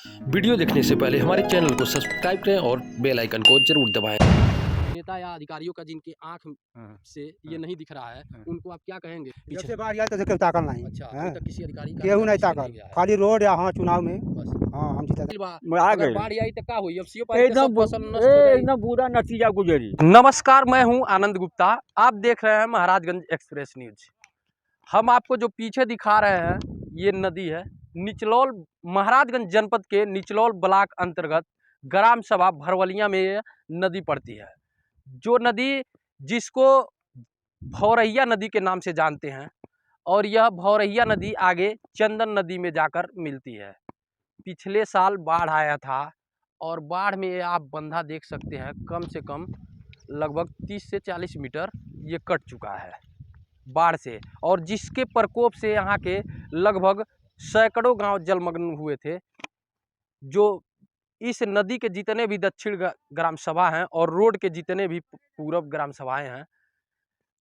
Video देखने से पहले हमारे चैनल को सब्सक्राइब करें और बेल आइकन को जरूर दबाएं। नेता या अधिकारियों का जिनके आंख से ये नहीं दिख रहा है, उनको आप क्या कहेंगे? जब से बाहर आया तो ताकल नहीं। अच्छा, हैं? अभी तक किसी अधिकारी का केहू नहीं नजर ताकल, गया है। खाली रोड या हाँ चुनाव में बस। हाँ हम जीता आ अगर गए बाढ़ आई तो क्या हुई? अब सीओ पार्टी का सब फसल नष्ट हो जाएगी। एकदम बुरा नतीजा गुजरी। नमस्कार, मैं हूं आनंद गुप्ता। आप देख रहे हैं महाराजगंज एक्सप्रेस न्यूज। हम आपको जो पीछे दिखा रहे हैं ये नदी है निचलौल, महाराजगंज जनपद के निचलौल ब्लॉक अंतर्गत ग्राम सभा भरवलिया में ये नदी पड़ती है। जो नदी जिसको भौरहिया नदी के नाम से जानते हैं, और यह भौरहिया नदी आगे चंदन नदी में जाकर मिलती है। पिछले साल बाढ़ आया था और बाढ़ में आप बंधा देख सकते हैं, कम से कम लगभग 30 से 40 मीटर ये कट चुका है बाढ़ से, और जिसके प्रकोप से यहाँ के लगभग सैकड़ों गांव जलमग्न हुए थे। जो इस नदी के जितने भी दक्षिण ग्राम सभा हैं और रोड के जितने भी पूरब ग्राम सभाएं हैं,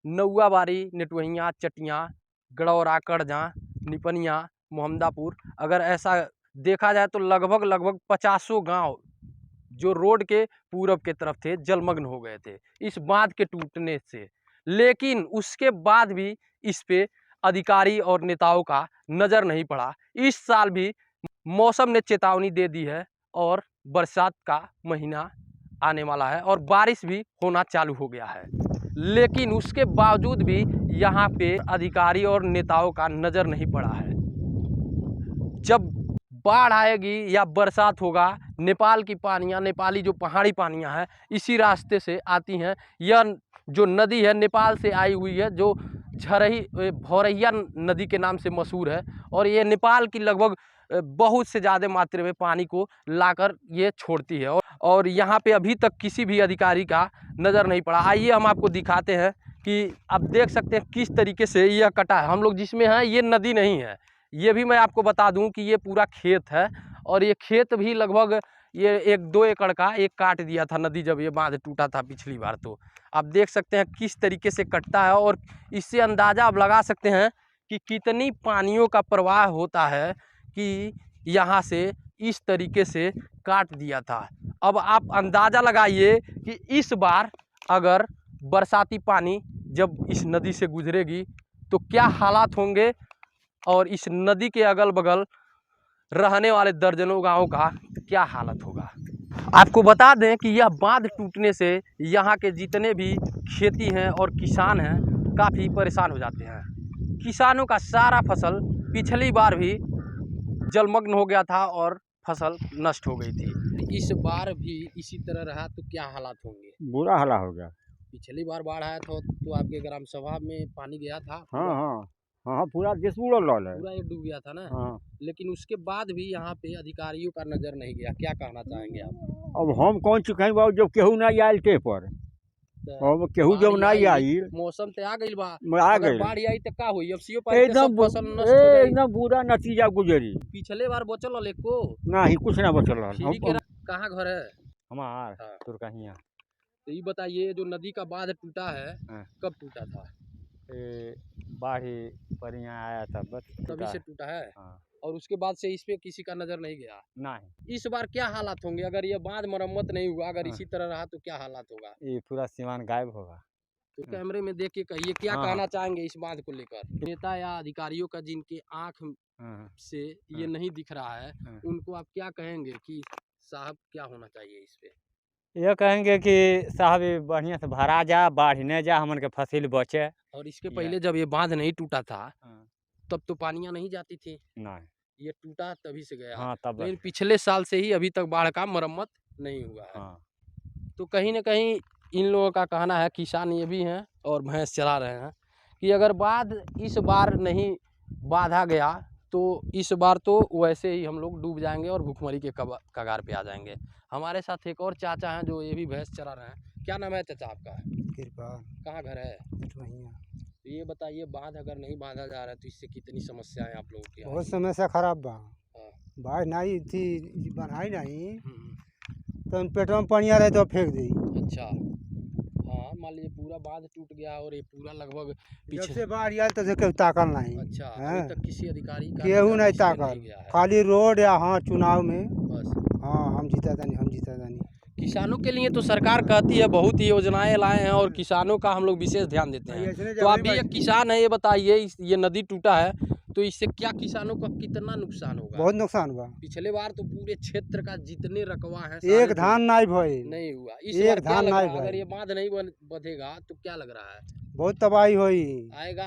नौआबारी, नेटवहिया, चटियाँ, गड़ौरा, कड़जा, निपनिया, मोहम्मदापुर, अगर ऐसा देखा जाए तो लगभग 50 गांव जो रोड के पूरब के तरफ थे जलमग्न हो गए थे इस बांध के टूटने से। लेकिन उसके बाद भी इस पे अधिकारी और नेताओं का नज़र नहीं पड़ा। इस साल भी मौसम ने चेतावनी दे दी है और बरसात का महीना आने वाला है और बारिश भी होना चालू हो गया है, लेकिन उसके बावजूद भी यहाँ पे अधिकारी और नेताओं का नज़र नहीं पड़ा है। जब बाढ़ आएगी या बरसात होगा, नेपाल की पानियाँ, नेपाली जो पहाड़ी पानियाँ हैं इसी रास्ते से आती हैं। यह जो नदी है नेपाल से आई हुई है, जो भौरहिया नदी के नाम से मशहूर है, और ये नेपाल की लगभग बहुत से ज़्यादा मात्रा में पानी को लाकर ये छोड़ती है, और यहाँ पे अभी तक किसी भी अधिकारी का नज़र नहीं पड़ा। आइए हम आपको दिखाते हैं कि आप देख सकते हैं किस तरीके से यह कटा है। हम लोग जिसमें हैं ये नदी नहीं है, ये भी मैं आपको बता दूं कि ये पूरा खेत है, और ये खेत भी लगभग ये 1-2 एकड़ का एक काट दिया था नदी जब ये बांध टूटा था पिछली बार। तो आप देख सकते हैं किस तरीके से कटता है, और इससे अंदाज़ा आप लगा सकते हैं कि कितनी पानियों का प्रवाह होता है कि यहाँ से इस तरीके से काट दिया था। अब आप अंदाज़ा लगाइए कि इस बार अगर बरसाती पानी जब इस नदी से गुजरेगी तो क्या हालात होंगे, और इस नदी के अगल बगल रहने वाले दर्जनों गांवों का क्या हालत होगा। आपको बता दें कि यह बांध टूटने से यहाँ के जितने भी खेती हैं और किसान हैं काफ़ी परेशान हो जाते हैं। किसानों का सारा फसल पिछली बार भी जलमग्न हो गया था और फसल नष्ट हो गई थी। इस बार भी इसी तरह रहा तो क्या हालात होंगे? बुरा हाल हो गया। पिछली बार बाढ़ आया था तो आपके ग्राम सभा में पानी गया था। हाँ, पूरा देश बुड़ल है, पूरा ये डूब गया था ना। हाँ। लेकिन उसके बाद भी यहाँ पे अधिकारियों का नज़र नहीं गया। क्या कहना चाहेंगे आप? अब हम कौन चुकाई बाबू जब केहू नहीं आयल ते पर, अब केहू जब नहीं आई, मौसम तो आ गई बा, आ अगर गई बाढ़ आई तो का हुई? अब सीओ पार्टी का एकदम सब फसल नष्ट हो जाएगी। एकदम बुरा नतीजा गुजरी। पिछले बार बचल हल एको नहीं कुछ ना बचल फ्री के कहाँ घर है हमार हाँ। तुरकहिया। तो ये बताइए, जो नदी का बांध टूटा है हाँ। कब टूटा था? बाढ़ पर यहाँ आया था बस तभी से टूटा है। हाँ। और उसके बाद से इस पे किसी का नजर नहीं गया। नहीं, इस बार क्या हालात होंगे अगर ये बांध मरम्मत नहीं हुआ, अगर हाँ। इसी तरह रहा तो क्या हालात होगा? ये पूरा सीमान गायब होगा। तो कैमरे में देख के कहिए क्या हाँ। कहना चाहेंगे इस बात को लेकर। नेता या अधिकारियों का जिनके आंख से ये नहीं दिख रहा है, उनको आप क्या कहेंगे कि साहब क्या होना चाहिए इस पे? ये कहेंगे कि साहब बढ़िया से भरा जा, बाढ़ नहीं जा, हमन के फसल बचे। और इसके पहले जब ये बांध नहीं टूटा था तब तो पानियाँ नहीं जाती थी। नहीं, ये टूटा तभी से गया। हाँ, तब लेकिन पिछले साल से ही अभी तक बाढ़ का मरम्मत नहीं हुआ है। हाँ। तो कहीं ना कहीं इन लोगों का कहना है, किसान ये भी हैं और भैंस चरा रहे हैं, कि अगर बाढ़ इस बार नहीं बांधा गया तो इस बार तो वैसे ही हम लोग डूब जाएंगे और भूखमरी के कगार पे आ जाएंगे। हमारे साथ एक और चाचा हैं जो ये भी भैंस चरा रहे हैं। क्या नाम है चाचा आपका? कृपा कहाँ घर है? नेटवहिया। तो ये बताइए, बांध अगर नहीं बांधा जा रहा है तो इससे कितनी समस्याएं आप लोगों की? बहुत समस्या खराब बा। हाँ। बाढ़ नहीं थी, बनाई नहीं तो पेटवा में पानी आ रहे तो फेंक दी। अच्छा, हाँ, मान लीजिए पूरा बांध टूट गया और ये पूरा लगभग जब पीछे से बाढ़ आयल तो केहू ताकल नहीं। अच्छा हैं? अभी तक किसी अधिकारी का केहू नहीं नजर ताकल, गया है खाली रोड या हाँ चुनाव में बस। हाँ हम जीता था नहीं, हम जीता था नहीं। किसानों के लिए तो सरकार कहती है बहुत ही योजनाएं लाए हैं और किसानों का हम लोग विशेष ध्यान देते हैं। तो आप भी एक किसान है, ये बताइए ये नदी टूटा है तो इससे क्या किसानों का कितना नुकसान होगा? बहुत नुकसान हुआ। पिछले बार तो पूरे क्षेत्र का जितने रकबा है एक धान नहीं भई, नहीं हुआ। इस एक बार क्या धान लग रहा नहीं है? अगर भाई। ये बांध नहीं बंधेगा तो क्या लग रहा है? बहुत तबाही हुई। आएगा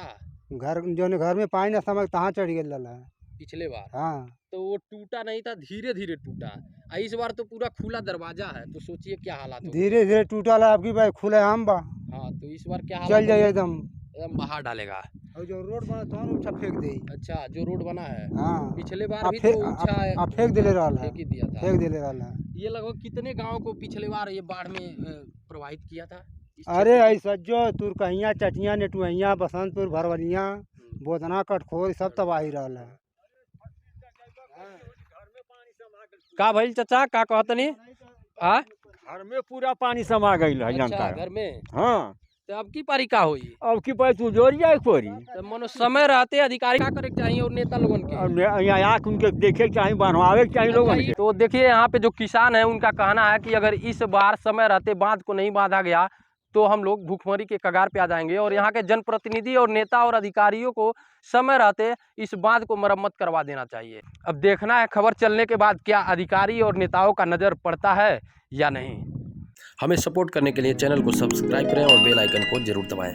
घर जो घर में पानी न समझ तहाँ चढ़ गया है। पिछले बार हाँ तो वो टूटा नहीं था, धीरे धीरे टूटा। इस बार तो पूरा खुला दरवाजा है, तो सोचिए क्या हालात होगा। धीरे धीरे टूटा ला, आपकी भाई खुले आम बा, हाँ तो इस बार क्या चल हालात जाए होगा? एकदम। एकदम बाहर डालेगा। और जो रोड बना तो ऊंचा फेंक दे। अच्छा जो रोड बना है हाँ पिछले बार आप भी फे- तो ऊंचा है, आप फेंक दिले रहल है, फेंक ही दिया था। फेंक दिले रहल है। ये लगभग कितने गांव को पिछले बार ये बाढ़ में प्रभावित किया था? इस अरे क्षेत्र ऐसा जो तुरकहिया चटिया नेटुहिया बसंतपुर भरवलिया बोधना कटखोर सब तबाही रहल है। का भइल चाचा, का कहतनी? आ घर में पूरा पानी समा गई है अच्छा घर में हाँ तो अब की पारी का होई? अब की पाई तू जोरिया पड़ी तो मनो समय रहते अधिकारी क्या करे के चाहिए और नेता लोगन के? यहाँ आके उनके देखे के चाहिए, बनवावे के चाहिए लोगन के। तो देखिए यहाँ पे जो किसान है उनका कहना है कि अगर इस बार समय रहते बांध को नहीं बांधा गया तो हम लोग भूखमरी के कगार पे आ जाएंगे। और यहाँ के जनप्रतिनिधि और नेता और अधिकारियों को समय रहते इस बांध को मरम्मत करवा देना चाहिए। अब देखना है खबर चलने के बाद क्या अधिकारी और नेताओं का नज़र पड़ता है या नहीं। हमें सपोर्ट करने के लिए चैनल को सब्सक्राइब करें और बेल आइकन को जरूर दबाएं।